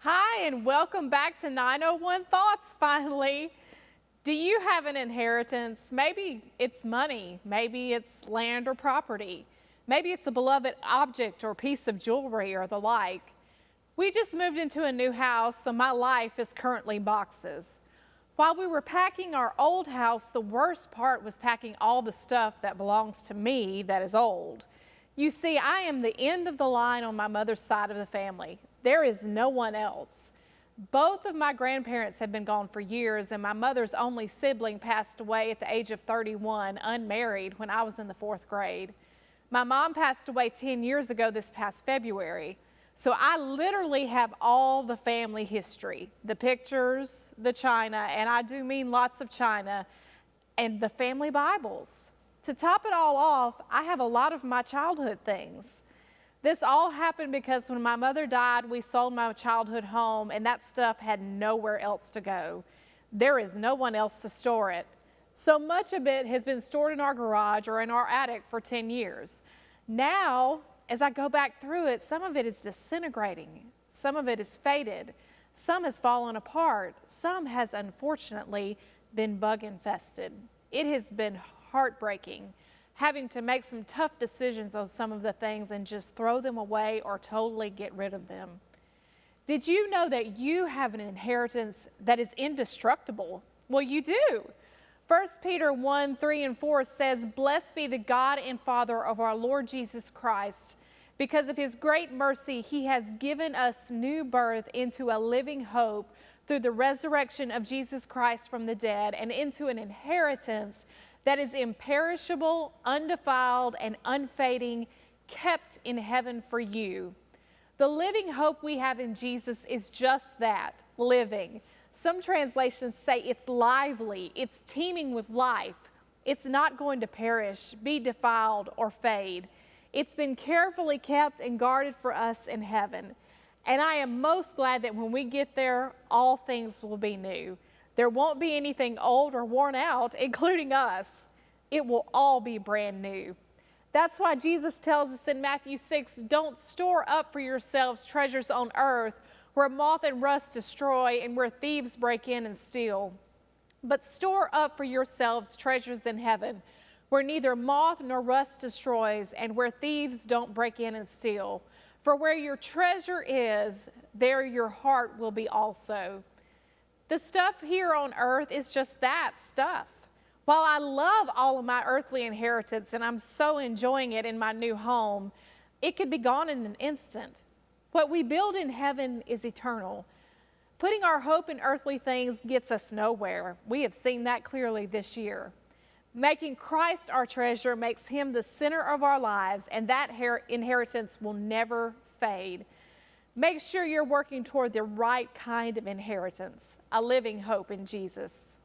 Hi, and welcome back to 901 Thoughts finally. Do you have an inheritance? Maybe it's money, maybe it's land or property, maybe it's a beloved object or piece of jewelry or the like. We just moved into a new house, so my life is currently boxes. While we were packing our old house, the worst part was packing all the stuff that belongs to me that is old. You see, I am the end of the line on my mother's side of the family. There is no one else. Both of my grandparents have been gone for years, and my mother's only sibling passed away at the age of 31, unmarried, when I was in the 4th grade. My mom passed away 10 years ago this past February. So I literally have all the family history, the pictures, the china, and I do mean lots of china, and the family Bibles. To top it all off, I have a lot of my childhood things. This all happened because when my mother died, we sold my childhood home, and that stuff had nowhere else to go. There is no one else to store it. So much of it has been stored in our garage or in our attic for 10 years. Now, as I go back through it, some of it is disintegrating, some of it is faded, some has fallen apart, some has unfortunately been bug infested. It has been heartbreaking having to make some tough decisions on some of the things and just throw them away or totally get rid of them. Did you know that you have an inheritance that is indestructible? Well, you do. 1 Peter 1, 3 and 4 says, "Blessed be the God and Father of our Lord Jesus Christ. Because of his great mercy, he has given us new birth into a living hope through the resurrection of Jesus Christ from the dead, and into an inheritance that is imperishable, undefiled, and unfading, kept in heaven for you." The living hope we have in Jesus is just that, living. Some translations say it's lively, it's teeming with life. It's not going to perish, be defiled, or fade. It's been carefully kept and guarded for us in heaven. And I am most glad that when we get there, all things will be new. There won't be anything old or worn out, including us. It will all be brand new. That's why Jesus tells us in Matthew 6, "Don't store up for yourselves treasures on earth where moth and rust destroy and where thieves break in and steal. But store up for yourselves treasures in heaven where neither moth nor rust destroys and where thieves don't break in and steal. For where your treasure is, there your heart will be also." The stuff here on earth is just that, stuff. While I love all of my earthly inheritance and I'm so enjoying it in my new home, it could be gone in an instant. What we build in heaven is eternal. Putting our hope in earthly things gets us nowhere. We have seen that clearly this year. Making Christ our treasure makes him the center of our lives, and that inheritance will never fade. Make sure you're working toward the right kind of inheritance, a living hope in Jesus.